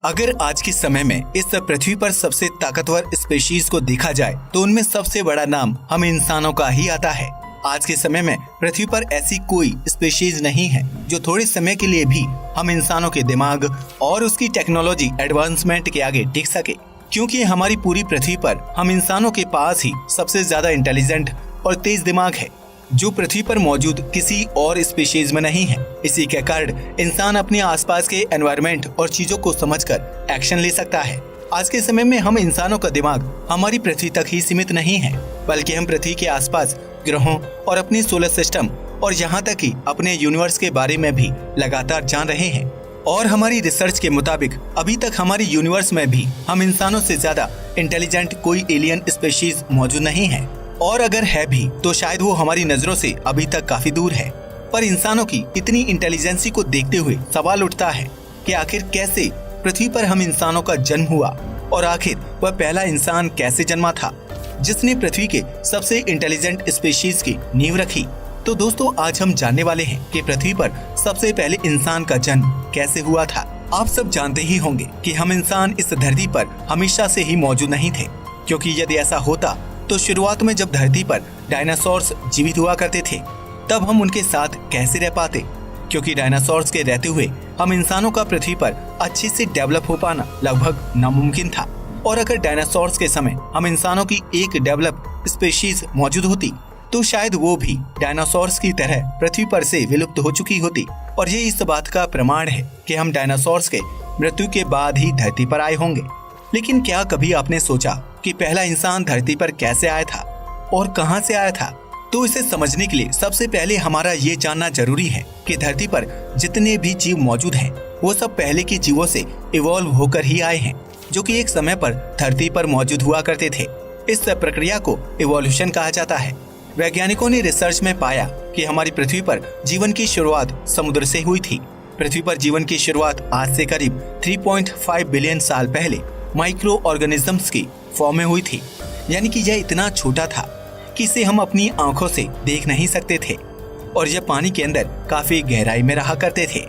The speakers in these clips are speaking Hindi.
अगर आज के समय में इस पृथ्वी पर सबसे ताकतवर स्पीशीज को देखा जाए तो उनमें सबसे बड़ा नाम हम इंसानों का ही आता है। आज के समय में पृथ्वी पर ऐसी कोई स्पीशीज नहीं है जो थोड़े समय के लिए भी हम इंसानों के दिमाग और उसकी टेक्नोलॉजी एडवांसमेंट के आगे टिक सके, क्योंकि हमारी पूरी पृथ्वी पर हम इंसानों के पास ही सबसे ज्यादा इंटेलिजेंट और तेज दिमाग है जो पृथ्वी पर मौजूद किसी और स्पीशीज में नहीं है। इसी के कारण इंसान अपने आसपास के एनवायरनमेंट और चीजों को समझकर एक्शन ले सकता है। आज के समय में हम इंसानों का दिमाग हमारी पृथ्वी तक ही सीमित नहीं है, बल्कि हम पृथ्वी के आसपास ग्रहों और अपनी सोलर सिस्टम और यहाँ तक कि अपने यूनिवर्स के बारे में भी लगातार जान रहे हैं। और हमारी रिसर्च के मुताबिक अभी तक हमारे यूनिवर्स में भी हम इंसानों से ज्यादा इंटेलिजेंट कोई एलियन स्पीशीज मौजूद नहीं है, और अगर है भी तो शायद वो हमारी नजरों से अभी तक काफी दूर है। पर इंसानों की इतनी इंटेलिजेंसी को देखते हुए सवाल उठता है कि आखिर कैसे पृथ्वी पर हम इंसानों का जन्म हुआ, और आखिर वह पहला इंसान कैसे जन्मा था जिसने पृथ्वी के सबसे इंटेलिजेंट स्पीशीज की नींव रखी। तो दोस्तों, आज हम जानने वाले हैं कि पृथ्वी पर सबसे पहले इंसान का जन्म कैसे हुआ था। आप सब जानते ही होंगे कि हम इंसान इस धरती पर हमेशा से ही मौजूद नहीं थे, क्योंकि यदि ऐसा होता तो शुरुआत में जब धरती पर डायनासोर्स जीवित हुआ करते थे तब हम उनके साथ कैसे रह पाते, क्योंकि डायनासोर्स के रहते हुए हम इंसानों का पृथ्वी पर अच्छे से डेवलप हो पाना लगभग नामुमकिन था। और अगर डायनासोर्स के समय हम इंसानों की एक डेवलप स्पीशीज मौजूद होती तो शायद वो भी डायनासोर्स की तरह पृथ्वी पर से विलुप्त हो चुकी होती। और ये इस बात का प्रमाण है कि हम डायनासोर्स के मृत्यु के बाद ही धरती पर आए होंगे। लेकिन क्या कभी आपने सोचा कि पहला इंसान धरती पर कैसे आया था और कहां से आया था? तो इसे समझने के लिए सबसे पहले हमारा ये जानना जरूरी है कि धरती पर जितने भी जीव मौजूद हैं वो सब पहले के जीवों से इवॉल्व होकर ही आए हैं, जो कि एक समय पर धरती पर मौजूद हुआ करते थे। इस प्रक्रिया को इवोल्यूशन कहा जाता है। वैज्ञानिकों ने रिसर्च में पाया कि हमारी पृथ्वी पर जीवन की शुरुआत समुद्र से हुई थी। पृथ्वी पर जीवन की शुरुआत आज से करीब 3.5 बिलियन साल पहले माइक्रो ऑर्गेनिजम्स की फॉर्म में हुई थी। यानी कि यह इतना छोटा था कि इसे हम अपनी आंखों से देख नहीं सकते थे, और यह पानी के अंदर काफी गहराई में रहा करते थे।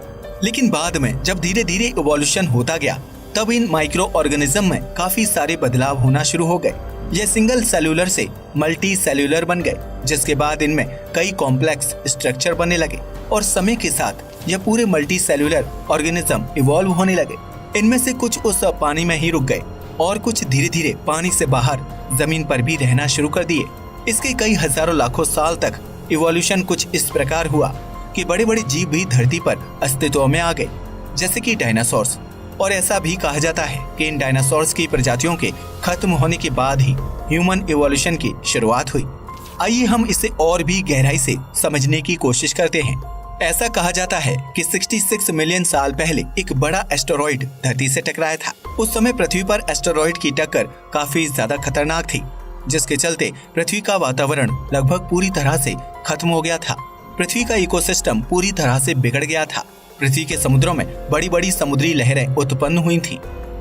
लेकिन बाद में जब धीरे धीरे इवोल्यूशन होता गया तब इन माइक्रो ऑर्गेनिज्म में काफी सारे बदलाव होना शुरू हो गए। यह सिंगल सेल्यूलर से मल्टी सेल्यूलर बन गए, जिसके बाद इनमें कई कॉम्प्लेक्स स्ट्रक्चर बनने लगे, और समय के साथ यह पूरे मल्टी सेल्यूलर ऑर्गेनिज्म इवॉल्व होने लगे। इनमें से कुछ उस पानी में ही रुक गए और कुछ धीरे धीरे पानी से बाहर जमीन पर भी रहना शुरू कर दिए। इसके कई हजारों लाखों साल तक इवोल्यूशन कुछ इस प्रकार हुआ कि बड़े बड़े जीव भी धरती पर अस्तित्व में आ गए, जैसे कि डायनासोर्स। और ऐसा भी कहा जाता है कि इन डायनासोर्स की प्रजातियों के खत्म होने के बाद ही ह्यूमन इवोल्यूशन की शुरुआत हुई। आइए हम इसे और भी गहराई से समझने की कोशिश करते हैं। ऐसा कहा जाता है कि 66 मिलियन साल पहले एक बड़ा एस्टेरॉइड धरती से टकराया था। उस समय पृथ्वी पर एस्टेरॉइड की टक्कर काफी ज्यादा खतरनाक थी, जिसके चलते पृथ्वी का वातावरण लगभग पूरी तरह से खत्म हो गया था। पृथ्वी का इकोसिस्टम पूरी तरह से बिगड़ गया था। पृथ्वी के समुद्रों में बड़ी बड़ी समुद्री लहरें उत्पन्न हुई थी,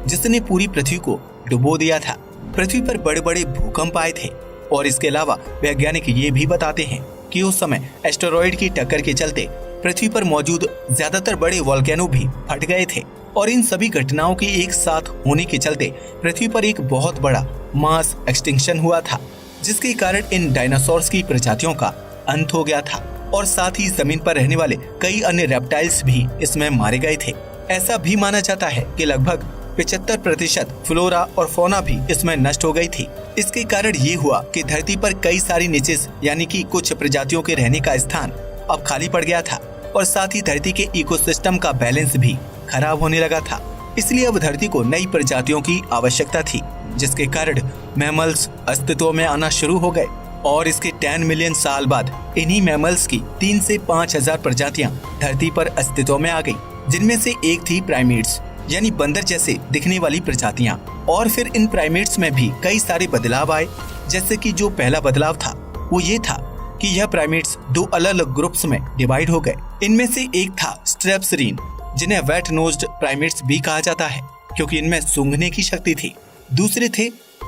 जिसने पूरी पृथ्वी को डुबो दिया था। पृथ्वी पर बड़े बड़े भूकंप आए थे, और इसके अलावा वैज्ञानिक ये भी बताते हैं कि उस समय एस्टेरॉइड की टक्कर के चलते पृथ्वी पर मौजूद ज्यादातर बड़े वोल्केनो भी फट गए थे। और इन सभी घटनाओं के एक साथ होने के चलते पृथ्वी पर एक बहुत बड़ा मास एक्सटिंक्शन हुआ था, जिसके कारण इन डायनासोर्स की प्रजातियों का अंत हो गया था, और साथ ही जमीन पर रहने वाले कई अन्य रेप्टाइल्स भी इसमें मारे गए थे। ऐसा भी माना जाता है कि लगभग 75% फ्लोरा और फौना भी इसमें नष्ट हो गई थी। इसके कारण ये हुआ कि धरती पर कई सारी निचेस यानी कि कुछ प्रजातियों के रहने का स्थान अब खाली पड़ गया था, और साथ ही धरती के इकोसिस्टम का बैलेंस भी खराब होने लगा था। इसलिए अब धरती को नई प्रजातियों की आवश्यकता थी, जिसके कारण मैमल्स अस्तित्व में आना शुरू हो गए। और इसके 10 मिलियन साल बाद इन्हीं मैमल्स की 3 से 5,000 प्रजातियां धरती पर अस्तित्व में आ गई, जिनमें से एक थी प्राइमेट्स यानी बंदर जैसे दिखने वाली प्रजातियां। और फिर इन प्राइमेट्स में भी कई सारे बदलाव आए, जैसे कि जो पहला बदलाव था वो ये था कि यह प्राइमेट्स 2 अलग अलग ग्रुप्स में डिवाइड हो गए। इनमें से एक था स्ट्रेप्सरीन, जिन्हें वेट नोज्ड प्राइमेट्स भी कहा जाता है, क्योंकि इनमें सूंघने की शक्ति थी। दूसरे थे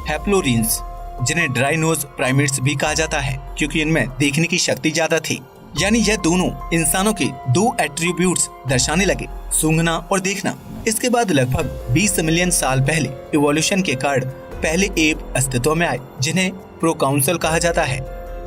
हैप्लोरीन्स, जिन्हें ड्राई नोज प्राइमेट्स भी कहा जाता है, क्योंकि इनमें देखने की शक्ति ज्यादा थी। यानी यह दोनों इंसानों के दो एट्रीब्यूट्स दर्शाने लगे, सूंघना और देखना। इसके बाद लगभग 20 मिलियन साल पहले इवोल्यूशन के कारण पहले एप अस्तित्व में आए, जिन्हें प्रोकाउंसल कहा जाता है।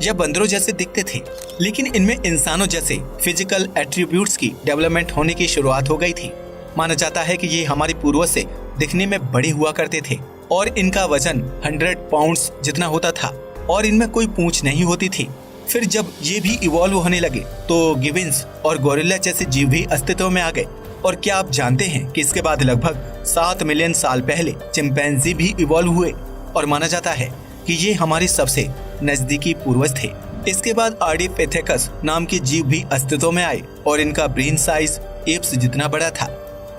यह बंदरों जैसे दिखते थे, लेकिन इनमें इंसानों जैसे फिजिकल एट्रीब्यूट्स की डेवलपमेंट होने की शुरुआत हो गई थी। माना जाता है कि ये हमारे पूर्वज से दिखने में बड़े हुआ करते थे और इनका वजन 100 पाउंड्स जितना होता था और इनमें कोई पूंछ नहीं होती थी। फिर जब ये भी इवॉल्व होने लगे तो गिविंस और गोरिल्ला जैसे जीव भी अस्तित्व में आ गए। और क्या आप जानते हैं कि इसके बाद लगभग 7 मिलियन साल पहले चिंपैंजी भी इवॉल्व हुए और माना जाता है कि ये हमारे सबसे नजदीकी पूर्वज थे। इसके बाद आर्डिपिथेकस नाम के जीव भी अस्तित्व में आए और इनका ब्रेन साइज एप्स जितना बड़ा था।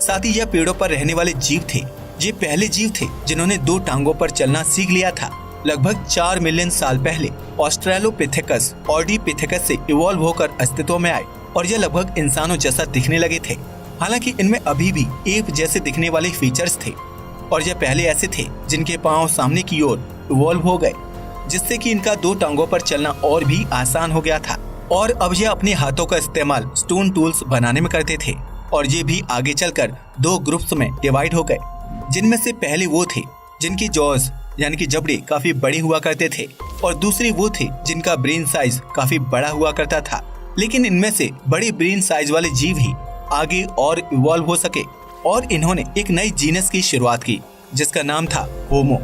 साथ ही यह पेड़ों पर रहने वाले जीव थे। ये पहले जीव थे जिन्होंने 2 टांगों पर चलना सीख लिया था। लगभग 4 मिलियन साल पहले ऑस्ट्रेलोपिथेकस ऑर्डिपिथेकस से इवॉल्व होकर अस्तित्व में आए और यह लगभग इंसानों जैसा दिखने लगे थे। हालांकि इनमें अभी भी एप जैसे दिखने वाले फीचर्स थे और यह पहले ऐसे थे जिनके पांव सामने की ओर इवॉल्व हो गए, जिससे कि इनका 2 टांगों पर चलना और भी आसान हो गया था। और अब यह अपने हाथों का इस्तेमाल स्टोन टूल्स बनाने में करते थे और ये भी आगे चलकर 2 ग्रुप्स में डिवाइड हो गए, जिनमें से पहले वो थे जिनकी जॉज यानी कि जबड़े काफी बड़े हुआ करते थे और दूसरे वो थे जिनका ब्रेन साइज काफी बड़ा हुआ करता था। लेकिन इनमें से बड़े ब्रेन साइज वाले जीव ही आगे और इवॉल्व हो सके और इन्होंने एक नई जीनस की शुरुआत की जिसका नाम था होमो।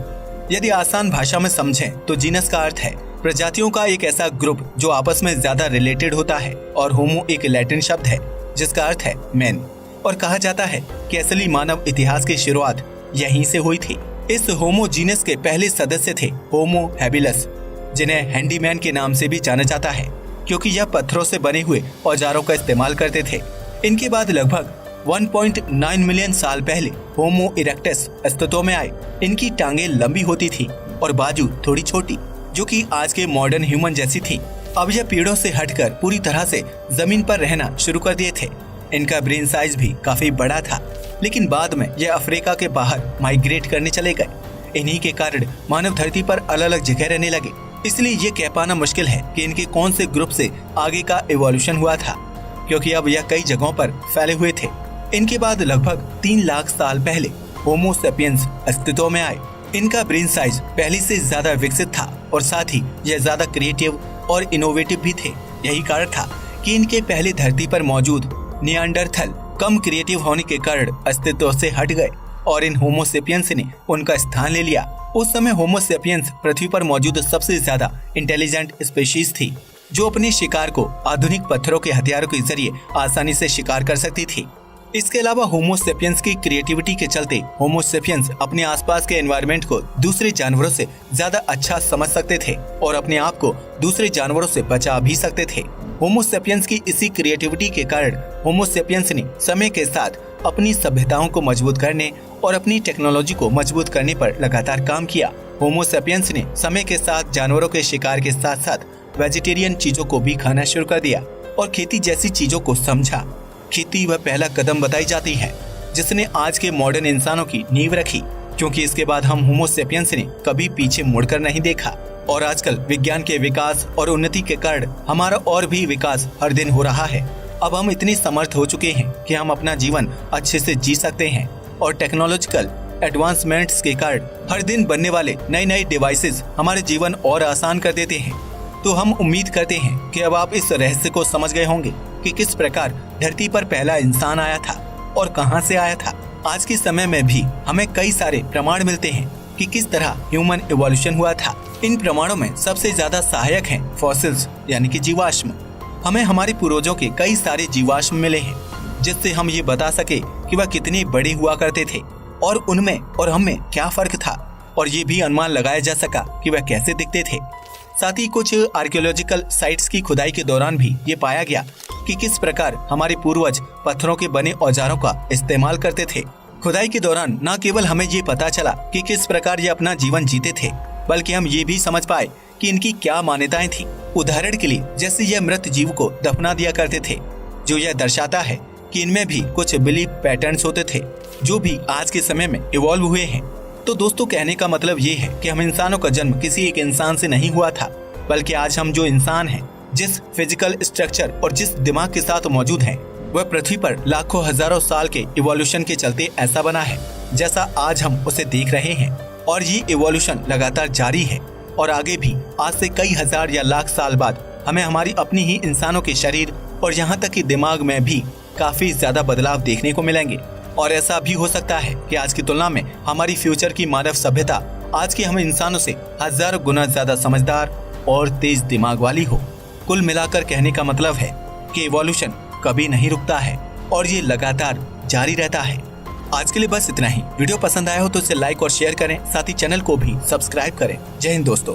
यदि आसान भाषा में समझें तो जीनस का अर्थ है प्रजातियों का एक ऐसा ग्रुप जो आपस में ज्यादा रिलेटेड होता है और होमो एक लैटिन शब्द है जिसका अर्थ है मैन। और कहा जाता है कि असली मानव इतिहास की शुरुआत यहीं से हुई थी। इस होमो जीनस के पहले सदस्य थे होमो हैबिलस, जिन्हें हैंडीमैन के नाम से भी जाना जाता है क्योंकि यह पत्थरों से बने हुए औजारों का इस्तेमाल करते थे। इनके बाद लगभग 1.9 मिलियन साल पहले होमो इरेक्टस अस्तित्व में आए। इनकी टांगें लंबी होती थी और बाजू थोड़ी छोटी, जो कि आज के मॉडर्न ह्यूमन जैसी थी। अब यह पेड़ों से हटकर पूरी तरह से जमीन पर रहना शुरू कर दिए थे। इनका ब्रेन साइज भी काफी बड़ा था, लेकिन बाद में यह अफ्रीका के बाहर माइग्रेट करने चले गए। इन्हीं के कारण मानव धरती पर अलग अलग जगह रहने लगे। इसलिए ये कह पाना मुश्किल है कि इनके कौन से ग्रुप से आगे का इवोल्यूशन हुआ था, क्योंकि अब यह कई जगहों पर फैले हुए थे। इनके बाद लगभग 3 लाख साल पहले होमो सेपियंस अस्तित्व में आए। इनका ब्रेन साइज पहले से ज्यादा विकसित था और साथ ही यह ज्यादा क्रिएटिव और इनोवेटिव भी थे। यही कारण था कि इनके पहले धरती पर मौजूद नियांडरथल कम क्रिएटिव होने के कारण अस्तित्व से हट गए और इन होमो सेपियंस ने उनका स्थान ले लिया। उस समय होमो सेपियंस पृथ्वी पर मौजूद सबसे ज्यादा इंटेलिजेंट स्पीशीज थी, जो अपने शिकार को आधुनिक पत्थरों के हथियारों के जरिए आसानी से शिकार कर सकती थी। इसके अलावा होमो सेपियंस की क्रिएटिविटी के चलते होमो सेपियंस अपने आसपास के एनवायरनमेंट को दूसरे जानवरों से ज्यादा अच्छा समझ सकते थे और अपने आप को दूसरे जानवरों से बचा भी सकते थे। होमो सेपियंस की इसी क्रिएटिविटी के कारण होमो सेपियंस ने समय के साथ अपनी सभ्यताओं को मजबूत करने और अपनी टेक्नोलॉजी को मजबूत करने पर लगातार काम किया। होमो सेपियंस ने समय के साथ जानवरों के शिकार के साथ साथ वेजिटेरियन चीजों को भी खाना शुरू कर दिया और खेती जैसी चीजों को समझा। खेती वह पहला कदम बताई जाती है जिसने आज के मॉडर्न इंसानों की नींव रखी, क्योंकि इसके बाद हम होमो सेपियंस ने कभी पीछे मुड़कर नहीं देखा। और आजकल विज्ञान के विकास और उन्नति के कारण हमारा और भी विकास हर दिन हो रहा है। अब हम इतने समर्थ हो चुके हैं कि हम अपना जीवन अच्छे से जी सकते हैं और टेक्नोलॉजिकल एडवांसमेंट्स के कारण हर दिन बनने वाले नए नए डिवाइसेस हमारे जीवन और आसान कर देते हैं। तो हम उम्मीद करते हैं कि अब आप इस रहस्य को समझ गए होंगे कि किस प्रकार धरती पर पहला इंसान आया था और कहां से आया था। आज के समय में भी हमें कई सारे प्रमाण मिलते हैं कि किस तरह ह्यूमन इवोल्यूशन हुआ था। इन प्रमाणों में सबसे ज्यादा सहायक हैं फॉसिल्स यानी कि जीवाश्म। हमें हमारे पूर्वजों के कई सारे जीवाश्म मिले हैं जिससे हम ये बता सके कि वह कितने बड़े हुआ करते थे और उनमें और हमें क्या फर्क था, और ये भी अनुमान लगाया जा सका कि वह कैसे दिखते थे। साथ ही कुछ आर्कियोलॉजिकल साइट्स की खुदाई के दौरान भी ये पाया गया कि किस प्रकार हमारे पूर्वज पत्थरों के बने औजारों का इस्तेमाल करते थे। खुदाई के दौरान न केवल हमें ये पता चला कि किस प्रकार ये अपना जीवन जीते थे, बल्कि हम ये भी समझ पाए कि इनकी क्या मान्यताएं थी। उदाहरण के लिए जैसे यह मृत जीव को दफना दिया करते थे, जो यह दर्शाता है कि इनमें भी कुछ बिलीफ पैटर्न्स होते थे जो भी आज के समय में इवॉल्व हुए हैं। तो दोस्तों, कहने का मतलब ये है कि हम इंसानों का जन्म किसी एक इंसान से नहीं हुआ था, बल्कि आज हम जो इंसान हैं जिस फिजिकल स्ट्रक्चर और जिस दिमाग के साथ मौजूद हैं, वह पृथ्वी पर लाखों हजारों साल के इवोल्यूशन के चलते ऐसा बना है जैसा आज हम उसे देख रहे हैं। और ये इवोल्यूशन लगातार जारी है और आगे भी आज से कई हजार या लाख साल बाद हमें हमारी अपनी ही इंसानों के शरीर और यहाँ तक कि दिमाग में भी काफी ज्यादा बदलाव देखने को मिलेंगे। और ऐसा भी हो सकता है कि आज की तुलना में हमारी फ्यूचर की मानव सभ्यता आज के हम इंसानों से हजारों गुना ज्यादा समझदार और तेज दिमाग वाली हो। कुल मिलाकर कहने का मतलब है कि इवोल्यूशन कभी नहीं रुकता है और ये लगातार जारी रहता है। आज के लिए बस इतना ही। वीडियो पसंद आया हो तो इसे लाइक और शेयर करें, साथ ही चैनल को भी सब्सक्राइब करें। जय हिंद दोस्तों।